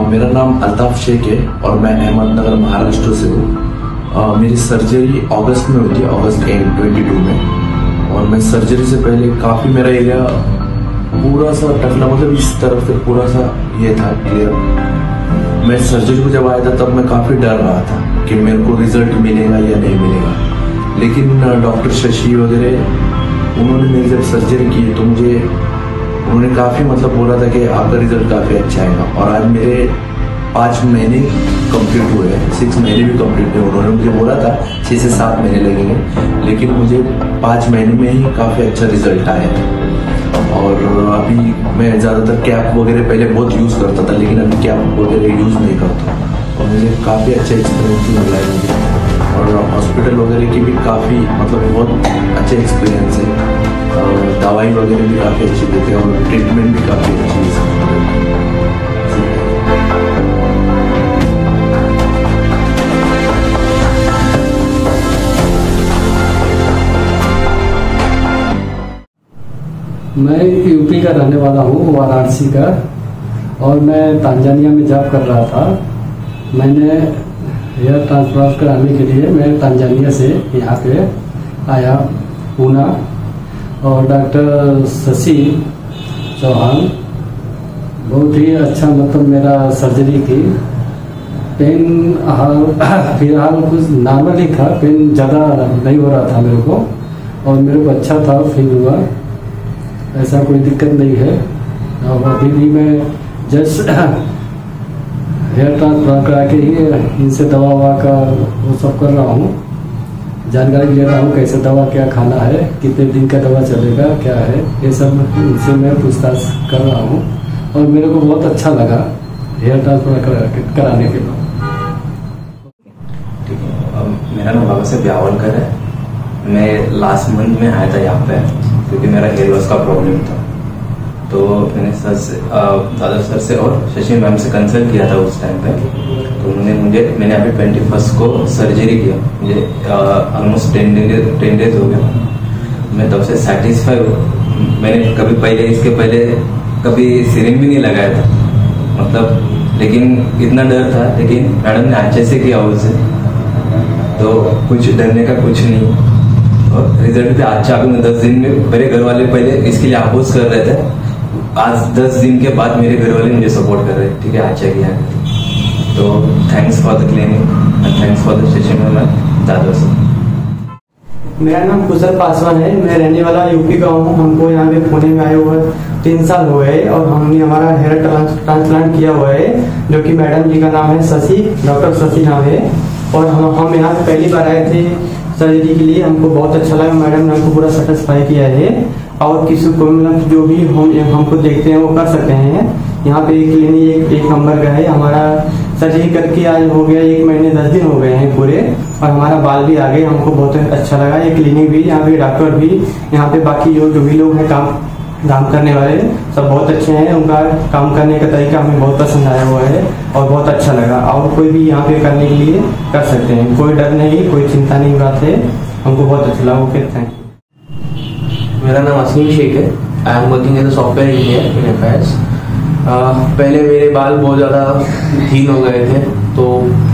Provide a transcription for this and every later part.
मेरा नाम अल्ताफ शेख है और मैं अहमदनगर महाराष्ट्र से हूँ। मेरी सर्जरी अगस्त में हुई थी, अगस्त एंड 22 में। और मैं सर्जरी से पहले काफ़ी मेरा एरिया पूरा सा टकला, मतलब इस तरफ से पूरा सा ये था क्लियर। मैं सर्जरी को जब आया था तब मैं काफ़ी डर रहा था कि मेरे को रिजल्ट मिलेगा या नहीं मिलेगा। लेकिन डॉक्टर शशि वगैरह उन्होंने मेरी जब सर्जरी की तो उन्होंने काफ़ी मतलब बोला था कि आपका रिजल्ट काफ़ी अच्छा आएगा। और आज मेरे 5 महीने कंप्लीट हुए हैं, 6 महीने भी कंप्लीट हुए। उन्होंने मुझे बोला था 6 से 7 महीने लगेंगे, लेकिन मुझे 5 महीने में ही काफ़ी अच्छा रिजल्ट आया है। और अभी मैं ज़्यादातर कैप वगैरह पहले बहुत यूज़ करता था, लेकिन अभी कैप वगैरह यूज़ नहीं करता। और मुझे काफ़ी अच्छा एक्सपीरियंस मिला है मुझे। और हॉस्पिटल वगैरह की भी काफ़ी मतलब बहुत अच्छा एक्सपीरियंस है। दवाई वगैरह भी काफ़ी अच्छी देते हैं और ट्रीटमेंट भी काफ़ी अच्छी है। मैं यूपी का रहने वाला हूँ, वाराणसी का, और मैं तांजानिया में जॉब कर रहा था। मैंने हेयर ट्रांसप्लांट कराने के लिए मैं तांजानिया से यहाँ पे आया पूना, और डॉक्टर शशि चौहान बहुत ही अच्छा मतलब मेरा सर्जरी की। पेन फिलहाल कुछ नॉर्मल ही था, पेन ज़्यादा नहीं हो रहा था मेरे को, और मेरे को अच्छा था फील हुआ, ऐसा कोई दिक्कत नहीं है। और अभी भी मैं जस्ट हेयर ट्रांसप्लांट करा के ही इनसे दवा ववा का वो सब कर रहा हूँ, जानकारी ले रहा हूँ कैसे दवा क्या खाना है, कितने दिन का दवा चलेगा, क्या है, ये सब इनसे मैं पूछताछ कर रहा हूँ। और मेरे को बहुत अच्छा लगा हेयर ट्रांसप्लांट कराने के बाद। ठीक है, मेरा नाम बाबा साहब ब्यावलकर है। मैं लास्ट मंथ में आया था यहाँ पे क्योंकि मेरा हेयर लॉस का प्रॉब्लम था। तो मैंने सर से दादा सर से और शशि मैम से कंसल्ट किया था उस टाइम पे। तो मैंने अभी 21 को सर्जरी किया। मुझे ऑलमोस्ट 10 डेज हो गया। मैं तब से सेटिस्फाई हूँ। मैंने इसके पहले कभी सिरिंज भी नहीं लगाया था, मतलब, लेकिन इतना डर था। लेकिन मैडम ने अच्छे से किया उसे, तो कुछ डरने का कुछ नहीं। और रिजल्ट भी अच्छा। अभी मैं 10 दिन में, मेरे घर वाले पहले इसके लिए अपोज कर रहे थे, आज 10 दिन के बाद मेरे घर वाले मुझे सपोर्ट कर रहे हैं। ठीक है, अच्छा किया। तो thanks for the clinic and thanks for the session में दादा सर। मेरा नाम कुशल पासवान है। मैं रहने वाला यूपी का हूँ। हमको यहाँ पे पुणे में आए हुए 3 साल हुए और हमने हमारा हेयर ट्रांसप्लांट किया हुआ है, जो कि मैडम जी का नाम है शशि, डॉक्टर शशि नाम है। और हम यहाँ पे पहली बार आए थे सर्जरी के लिए। हमको बहुत अच्छा लगा, मैडम ने हमको पूरा सेटिस्फाई किया है। और किसी को मतलब जो भी हमको देखते हैं वो कर सकते हैं। यहाँ पे क्लिनिक एक नंबर का है। हमारा सर्जरी करके आज हो गया 1 महीने 10 दिन हो गए हैं पूरे, और हमारा बाल भी आ गए। हमको बहुत अच्छा लगा। ये क्लिनिक भी, यहाँ पे डॉक्टर भी, यहाँ पे बाकी जो भी लोग हैं काम करने वाले सब बहुत अच्छे हैं। उनका काम करने का तरीका हमें बहुत पसंद आया हुआ है और बहुत अच्छा लगा। और कोई भी यहाँ पे करने के लिए कर सकते हैं, कोई डर नहीं, कोई चिंता नहीं बात है। हमको बहुत अच्छा लगा। Okay, thank you. मेरा नाम असीम शेख है। I am working as a software engineer in FIS. पहले मेरे बाल बहुत ज़्यादा थीन हो गए थे, तो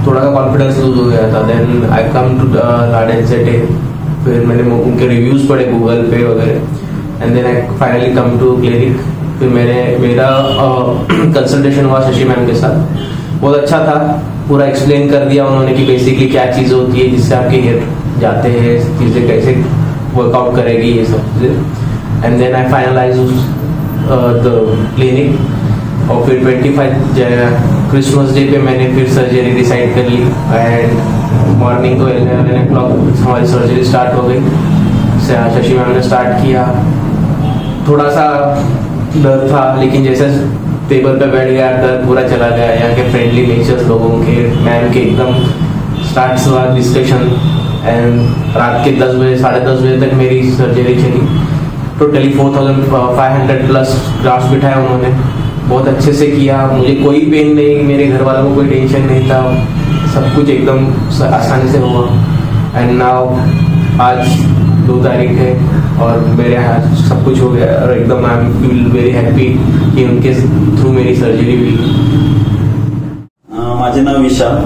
थोड़ा सा कॉन्फिडेंस लूज हो गया था। देन आई कम टू लाडेंसेटे, फिर मैंने उनके रिव्यूज़ पढ़े गूगल पे वगैरह, and then I finally come to clinic. फिर मेरा कंसल्टेशन हुआ शशि मैम के साथ। बहुत अच्छा था, पूरा एक्सप्लेन कर दिया उन्होंने कि बेसिकली क्या चीज़ होती है जिससे आपके हेयर जाते हैं, चीज़ें कैसे वर्कआउट करेगी, ये सब चीज़ें। And then I finalise the clinic. और फिर 25 क्रिसमस डे पे मैंने फिर सर्जरी डिसाइड कर ली। एंड मॉर्निंग को 11 o'clock हमारी सर्जरी स्टार्ट हो गई। शशि मैम ने स्टार्ट किया। थोड़ा सा डर था, लेकिन जैसे टेबल पे बैठ गया डर पूरा चला गया। यहाँ के फ्रेंडली नेचर लोगों के, मैम के एकदम स्टार्ट से बाद डिस्कशन। एंड रात के 10 बजे 10:30 बजे तक मेरी सर्जरी चली। टोटली 4500 प्लस ग्राफ्स बिठाया उन्होंने। बहुत अच्छे से किया। मुझे कोई पेन नहीं, मेरे घर वालों को कोई टेंशन नहीं था। सब कुछ एकदम आसानी से हुआ। एंड नाउ आज 2 तारीख है और मेरे यहाँ सब कुछ हो गया और एकदम I am feel very happy कि उनके थ्रू मेरी सर्जरी हुई। माझे नाव विशाल,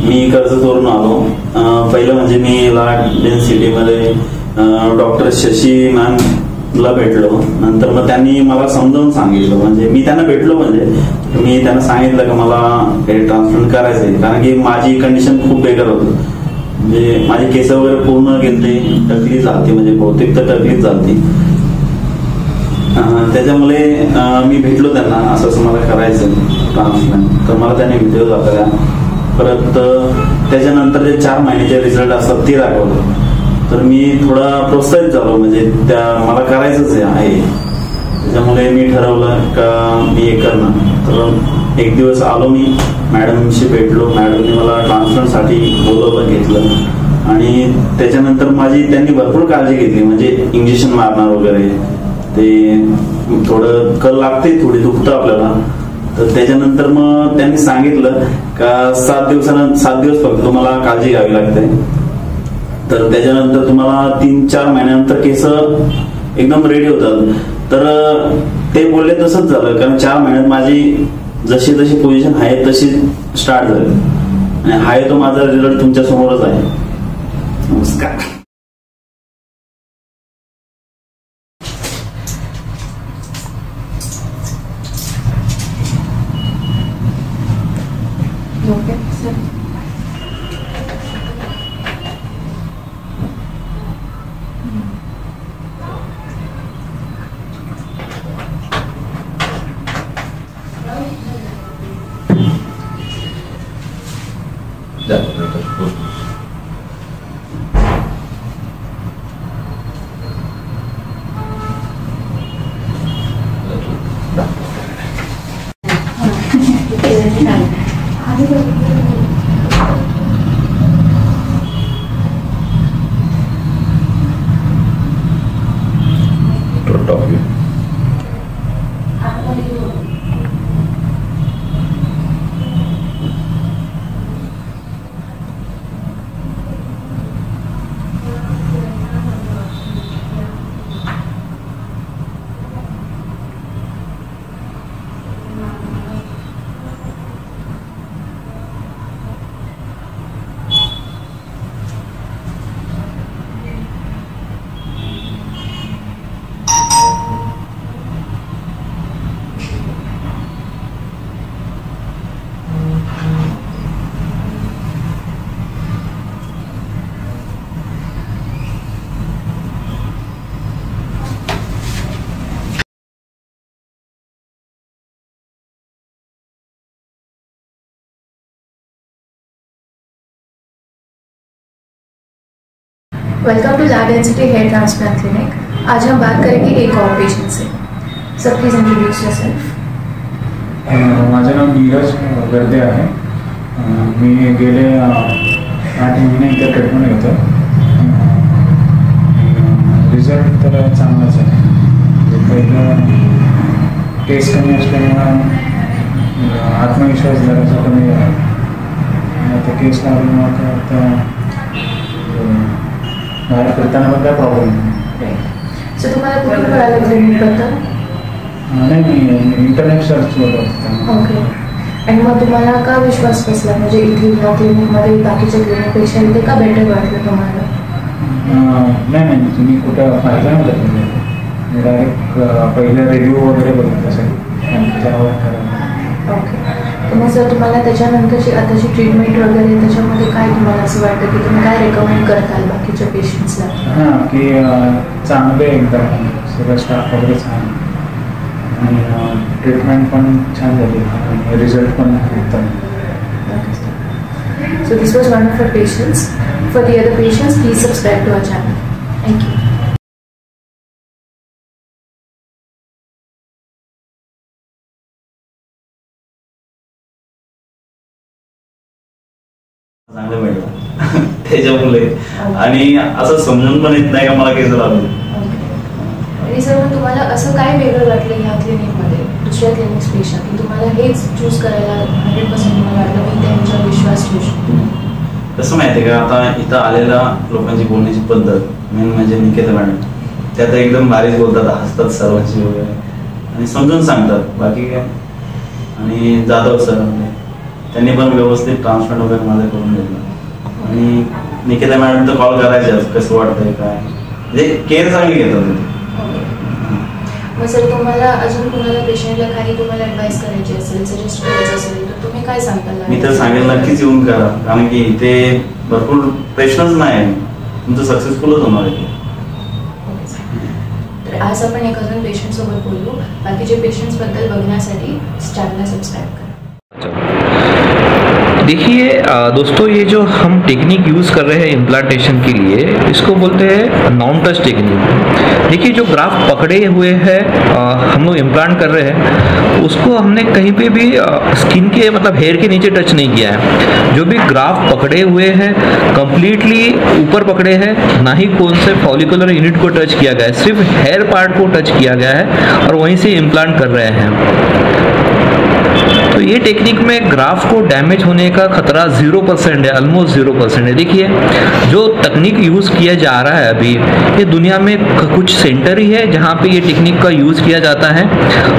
मी कर्जतवरून आलो. पहिलं म्हणजे मी लाड सिटीमध्ये डॉक्टर शशी मॅमला भेटलो. नंतर मग त्यांनी मला समजावून सांगितलं, म्हणजे मी त्यांना भेटलो म्हणजे मी त्यांना सांगितलं की मला हेअर ट्रान्सप्लांट करायचं आहे, कारण की माझी कंडिशन खूप बेकार होती. म्हणजे माझे केस वगैरे पूर्ण गेलते, टकली झालती, म्हणजे बहुतेक तर टकलीच झालती. त्याच्यामुळे मी भेटलो त्यांना, असं मला करायचं ट्रान्सप्लांट. तर मला त्यांनी व्हिडिओ दाखवला. परत त्याच्यानंतर जे 4 महिन्याचे रिझल्ट असतात ते दाखवलं. तर मी थोडा प्रोत्साहित झालो, म्हणजे मला करायचंच आहे. त्याच्यामुळे मी ठरवलं का मी हे करणार. तर एक दिवस आलो, मी मॅडमशी भेटलो. मॅडमने मला ट्रान्सप्लांटसाठी बोलवलं, घेतलं. आणि त्याच्यानंतर त्यांनी भरपूर काळजी घेतली, म्हणजे इंजेक्शन मारणार वगैरे. ते थोडं कल लागते, थोडी दुखतं आपल्याला. तर त्याच्यानंतर मग त्यांनी सांगितलं का 7 दिवस फक्त तुम्हाला काळजी घ्यावी लागते. तर त्याच्यानंतर तुम्हाला 3-4 महिन्यानंतर केस एकदम रेडी होतात. तर ते बोलले तसंच झालं, कारण 4 महिन्यात माझी जशी पोझिशन आहे तशी स्टार्ट झाली. आणि आहे तो माझा रिझल्ट तुमच्या समोरच आहे. नमस्कार. Okay, sir. Welcome to large density hair transplant clinic. आज हम बात करेंगे एक और पेशेंट से। Sir please introduce yourself. माझं नाव नीरज गर्दे आहे। मी गेले 8 महिने इथे ट्रीटमेंट घेतो। रिझल्ट तर चांगलाच आहे। पहिलं केस कमी असल्यामुळे आत्मविश्वास जरासा कमी झाला। आता केस लागल्यामुळे आता बाहेर फिरताना पण काय प्रॉब्लेम नाही। सर तुम्हाला कुठून कळालं क्लिनिकबद्दल? नाही, मी इंटरनेट सर्च करत होतो। ओके। आणि मग तुम्हाला का विश्वास बसला, म्हणजे इथे या क्लिनिकमध्ये बाकीच्या क्लिनिकपेक्षा इथे का बेटर वाटलं तुम्हाला? नाही, तुम्ही कुठं पाहिलं नव्हतं? मी डायरेक्ट पहिलं रिव्ह्यू वगैरे बघितलं असेल, त्यावर ठरवलं। ओके। तर मग सर तुम्हाला त्याच्यानंतरची आताची ट्रीटमेंट वगैरे त्याच्यामध्ये काय तुम्हाला असं वाटतं की तुम्ही काय रेकमेंड करताल बाकीच्या पेशंट्सला? हां, की चांगलं एकदम सगळं स्टाफ वगैरे छान आणि ट्रीटमेंट पण छान झाली आणि रिझल्ट पण एकदम। So this was one of our patients. For the other patients, please subscribe to our channel. Thank you. चांगलं मिळतं त्याच्यामुळे, आणि असं समजून पण येत नाही का मला केस लागले। आणि सर मग तुम्हाला असं काय वेगळं वाटलं ह्या क्लिनिकमध्ये दुसऱ्या क्लिनिक्सपेक्षा की तुम्हाला हेच चूज करायला 100% तुम्हाला वाटलं मी त्यांच्यावर विश्वास ठेवू शकतो? कसं माहिती आहे का, आता इथं आलेल्या लोकांची बोलण्याची पद्धत मेन म्हणजे निकेता मॅडम, त्या तर एकदम भारीच बोलतात, हसतात सर्वांची वगैरे आणि समजून सांगतात, बाकी काय। आणि जाधव सर त्यांनी पण व्यवस्थित ट्रान्सप्लांट वगैरे माझं करून घेतलं आणि निकिता मॅडम तर कॉल करायचे कसं वाटतंय काय, म्हणजे केअर चांगली घेतात ते. मग सर तुम्हाला अजून कुणाला पेशंटला काही तुम्हाला ऍडवाइस करायची असेल, सजेस्ट करायचं असेल तर तुम्ही काय सांगाल? मी तर सांगेल नक्कीच येऊन करा, कारण की इथे भरपूर प्रश्नच नाही, तुमचं सक्सेसफुलच होणार आहे. तर आज आपण एक अजून पेशंट सोबत बोलू. बाकीचे पेशंट्स बद्दल बघण्यासाठी चॅनलला सबस्क्राईब करा. देखिए दोस्तों, ये जो हम टेक्निक यूज़ कर रहे हैं इम्प्लांटेशन के लिए, इसको बोलते हैं नॉन टच टेक्निक. देखिए जो ग्राफ्ट पकड़े हुए हैं हम लोग इम्प्लांट कर रहे हैं, उसको हमने कहीं पे भी स्किन के मतलब हेयर के नीचे टच नहीं किया है. जो भी ग्राफ्ट पकड़े हुए हैं कंप्लीटली ऊपर पकड़े हैं, ना ही कौन से फॉलिकुलर यूनिट को टच किया गया है, सिर्फ हेयर पार्ट को टच किया गया है और वहीं से इम्प्लांट कर रहे हैं. तो ये टेक्निक में ग्राफ को डैमेज होने का खतरा 0% है, ऑलमोस्ट 0% है. देखिए जो तकनीक यूज़ किया जा रहा है अभी, ये दुनिया में कुछ सेंटर ही है जहाँ पे ये टेक्निक का यूज़ किया जाता है,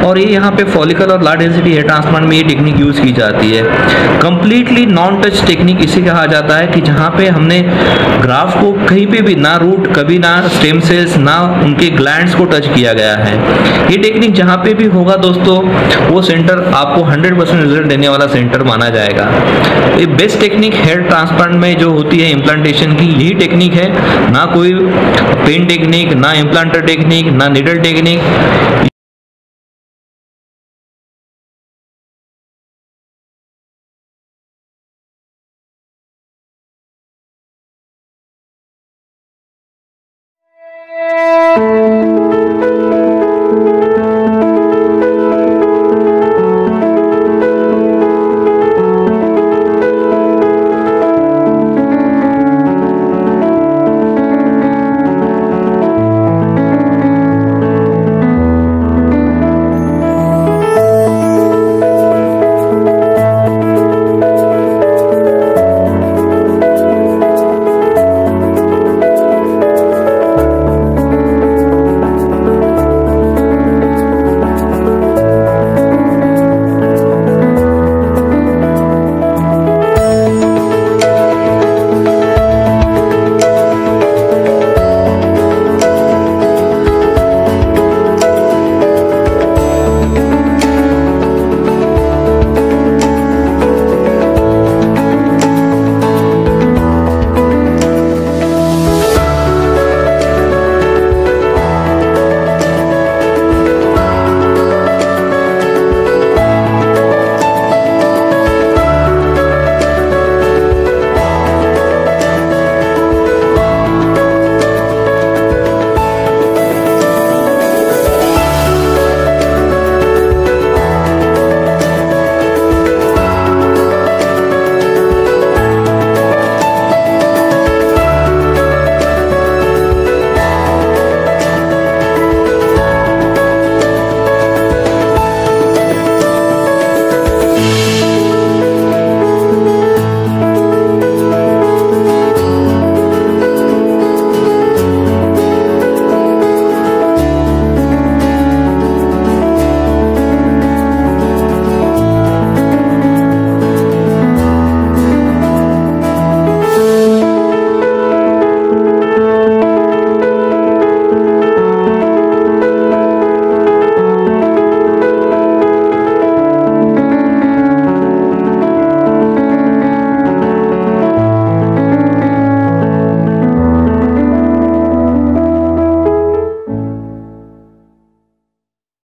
और ये यहाँ पे फॉलिकल और लार्ज डेंसिटी हेयर ट्रांसप्लांट में ये टेक्निक यूज़ की जाती है. कंप्लीटली नॉन टच टेक्निक इसे कहा जाता है कि जहाँ पे हमने ग्राफ को कहीं पे भी ना रूट, कभी ना स्टेम सेल्स, ना उनके ग्लैंड्स को टच किया गया है. ये टेक्निक जहाँ पे भी होगा दोस्तों, वो सेंटर आपको 100% रिजल्ट देने वाला सेंटर माना जाएगा. ये बेस्ट टेक्निक हेयर ट्रांसप्लांट में जो होती है इम्प्लांटेशन की, यही टेक्निक है. ना कोई पेन टेक्निक, ना इम्प्लांटर टेक्निक, ना निडल टेक्निक.